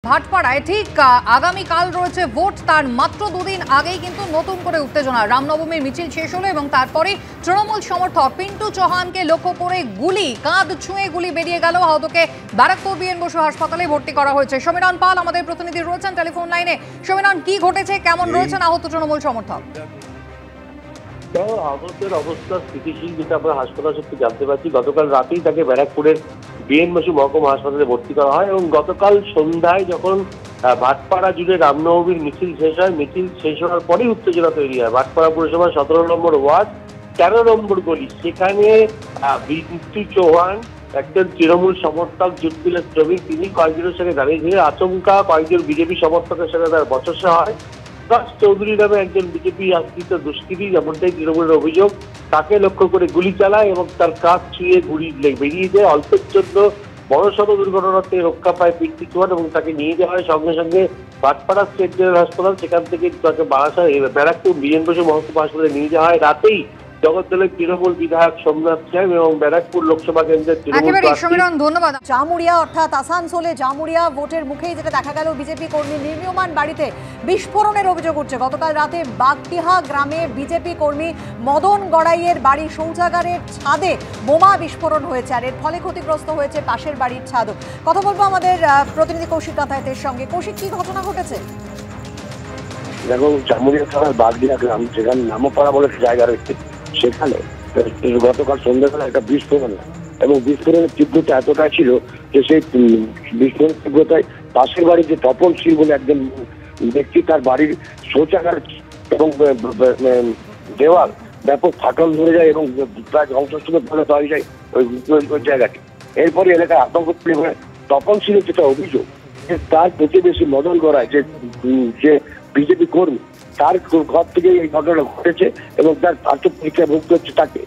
ভাটপাড়ায় ঠিক আগামীকাল রয়েছে ভোট, তার মাত্র দুদিন আগেই কিন্তু নতুন করে উত্তেজনা। রামনবমীর মিছিল শেষ হলো এবং তারপরে তৃণমূল সমর্থক পিন্টু চৌহানকে লক্ষ্য করে কাঁধ ছুঁয়ে গুলি বেরিয়ে গেল। আহতকে ব্যারাকপুর বিএন বসু হাসপাতালে ভর্তি করা হয়েছে। সমীরণ পাল আমাদের প্রতিনিধি রয়েছেন টেলিফোন লাইনে। সমীরণ, কি ঘটেছে, কেমন রয়েছেন আহত তৃণমূল সমর্থক? আহতের অবস্থা স্থিতিশীল, যেটা আমরা হাসপাতাল সূত্রে জানতে পারছি। গতকাল রাতেই তাকে ব্যারাকপুরের বিএন বসু মহকুমা হাসপাতালে ভর্তি করা হয় এবং গতকাল সন্ধ্যায় যখন ভাটপাড়া জুড়ে রামনবমীর মিছিল শেষ হয়, মিছিল শেষ হওয়ার পরেই উত্তেজনা তৈরি হয়। ভাটপাড়া পুরসভার 17 নম্বর ওয়ার্ড 13 নম্বর গলি, সেখানে পিন্টু চৌহান একজন তৃণমূল সমর্থক জুটমিলের শ্রমিক, তিনি কয়েকজনের সঙ্গে দাঁড়িয়ে ছিলেন। আচমকা কয়েকজন বিজেপি সমর্থকের সঙ্গে তার বচসা হয়। চৌধুরী নামে একজন বিজেপি আশ্রিত দুষ্কৃতী, যেমনটাই তৃণমূলের অভিযোগ, তাকে লক্ষ্য করে গুলি চালায় এবং তার কাঁধ ছুঁয়ে গুলি বেরিয়ে যায়। অল্পের জন্য বড়সড় দুর্ঘটনাতে রক্ষা পায় পিন্টু চৌহান এবং তাকে নিয়ে যাওয়া হয় সঙ্গে সঙ্গে ভাটপাড়া স্টেট জেনারেল হাসপাতাল। সেখান থেকে তাকে ব্যারাকপুর বিএন বসু মহকুমা হাসপাতালে নিয়ে যাওয়া হয়। রাতেই জগদ্দলের তৃণমূল বিধায়ক সোমনাথ সাহেব এবং ব্যারাকপুর লোকসভা কেন্দ্রের ধন্যবাদ। জামুরিয়া অর্থাৎ আসানসোলে জামুরিয়া ভোটের মুখেই যেটা দেখা গেল, বিজেপি কর্মী নির্মীয়মান বাড়িতে বিস্ফোরণের অভিযোগ উঠছে। গতকাল রাতে বাগটিহা গ্রামে বিজেপি কর্মী মদন গড়াইয়ের বাড়ি শৌচাগারের ছাদে বোমা বিস্ফোরণ হয়েছে, আর এর ফলে ক্ষতিগ্রস্ত হয়েছে পাশের বাড়ির ছাদও। কথা বলবো আমাদের প্রতিনিধি কৌশিক কাতায়েতের সঙ্গে। কৌশিক, কি ঘটনা ঘটেছে? দেখো, জামুরিয়া থানার বাগটিহা গ্রাম, যেখানে নামপাড়া বলে জায়গা রয়েছে, সেখানে গতকাল সন্ধ্যাবেলা একটা বিস্ফোরণ, এবং বিস্ফোরণের তীব্রতা এতটাই ছিল যে সেই বিস্ফোরণের তীব্রতায় পাশের বাড়ির যে তপন সিং বলে একজন ব্যক্তি, তার বাড়ির শৌচাগার এবং দেওয়াল ব্যাপক ফাটল ধরে যায় এবং প্রায় ধ্বংসস্তূপে পরিণত হয়ে যায় ওই জায়গাটি। এরপরে এলাকায় আতঙ্ক তৈরি হয়। তপন সিংয়ের যেটা অভিযোগ, তার প্রতিবেশী মদন গড়ায় যে বিজেপি কর্মী, তার ঘর থেকে এই ঘটনা ঘটেছে এবং তার স্বাস্থ্য পরীক্ষায় ভুগতে হচ্ছে তাকে।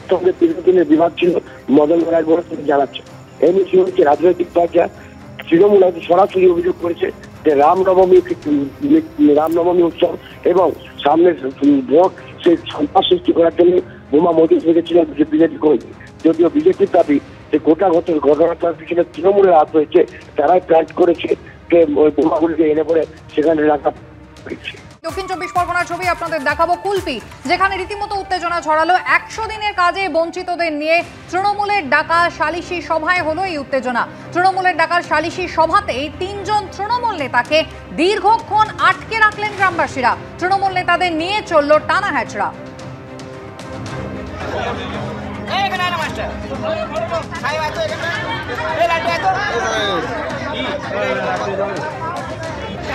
সঙ্গে দীর্ঘদিনের বিভাগ ছিল মদন গড়াই বলে তিনি জানাচ্ছেন। এই নিয়ে হচ্ছে রাজনৈতিক পর্যায়ে তৃণমূল হয়তো সরাসরি অভিযোগ করেছে যে রামনবমী উৎসব এবং সামনের ভোট, সেই সন্ত্রাস সৃষ্টি করার জন্য বোমা মজুদ রেখেছিলেন বিজেপি কর্মী। যদিও বিজেপির দাবি যে গোটা ঘটনাটার পিছনে তৃণমূলের হাত রয়েছে, তারাই প্ল্যান করেছে যে ওই বোমাগুলিকে এনে পড়ে সেখানে রাখা হয়েছে। দক্ষিণ 24 পরগনার ছবি আপনাদের দেখাবো, কুলপি, যেখানে রীতিমতো উত্তেজনা ছড়ালো। 100 দিনের কাজে বঞ্চিতদের নিয়ে তৃণমূলের ডাকা সালিশি সভায় হলো এই উত্তেজনা। তৃণমূলের ডাকা সালিশি সভাতেই 3 জন তৃণমূল নেতাকে দীর্ঘক্ষণ আটকে রাখলেন গ্রামবাসীরা। তৃণমূল নেতাদের নিয়ে চলল টানা হ্যাচড়া।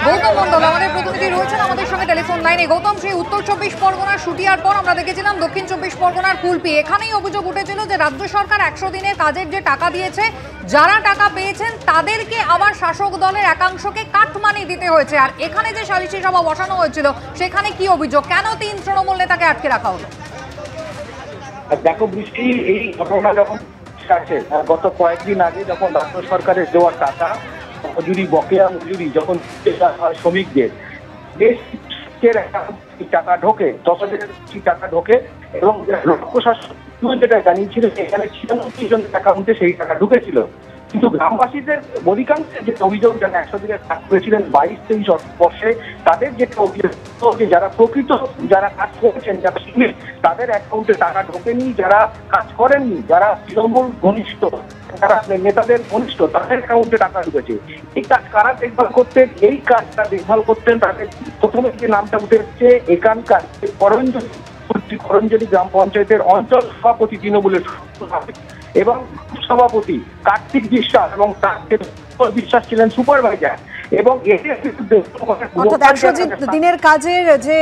গৌতম মন্ডল আমাদের প্রতিনিধি রয়েছেন আমাদের সঙ্গে টেলিফোন লাইনে। গৌতম, সেই উত্তর 24 পরগনার শুটিয়ার পর আমরা দেখেছিলাম দক্ষিণ 24 পরগনার কুলপি, এখানেই অভিযোগ উঠেছিল যে রাজ্য সরকার 100 দিনের কাজের যে টাকা দিয়েছে, যারা টাকা পেয়েছেন তাদেরকে আবার শাসক দলের একাংশকে কাটমানি দিতে হয়েছে। আর এখানে যে সালিশি সভা বসানো হয়েছিল, সেখানে কি অভিযোগ, কেন 3 তৃণমূল নেতাকে আটকে রাখা হলো? দেখো বৃষ্টি, এই ঘটনা যখন গত কয়েকদিন আগে যখন রাজ্য সরকারের দেওয়া টাকা মজুরি, বকেয়া মজুরি যখন হয় শ্রমিকদের, টাকা ঢোকে, 10,000 টাকা ঢোকে এবং প্রশাসন যেটা জানিয়েছিল এখানে 96 জনের অ্যাকাউন্টে সেই টাকা ঢুকেছিল। কিন্তু গ্রামবাসীদের অধিকাংশের যে অভিযোগ, যারা 100 দিনের কাজ করেছিলেন 22-23 বর্ষে, তাদের যেটা অভিযোগ যে যারা প্রকৃত যারা কাজ করেছেন, যারা শ্রমিক, তাদের অ্যাকাউন্টে টাকা ঢোকেনি। যারা কাজ করেননি, যারা তৃণমূল ঘনিষ্ঠ, যারা নেতাদের ঘনিষ্ঠ, তাদের অ্যাকাউন্টে টাকা ঢুকেছে। এই কাজ কারা দেখভাল করতেন? এই কাজটা দেখভাল করতেন তাদের প্রথমে যে নামটা উঠে এসছে এখানকার করঞ্জলি গ্রাম পঞ্চায়েতের অঞ্চল সভাপতি তৃণমূলের এবং সভাপতি কার্তিক বিশ্বাস, এবং তার বিশ্বাস ছিলেন সুপারভাইজার। এবং অর্থাৎ 100 দিনের কাজের যে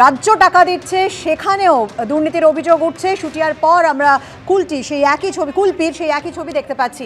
রাজ্য টাকা দিচ্ছে, সেখানেও দুর্নীতির অভিযোগ উঠছে। শুটিয়ার পর আমরা কুলপির সেই একই ছবি দেখতে পাচ্ছি।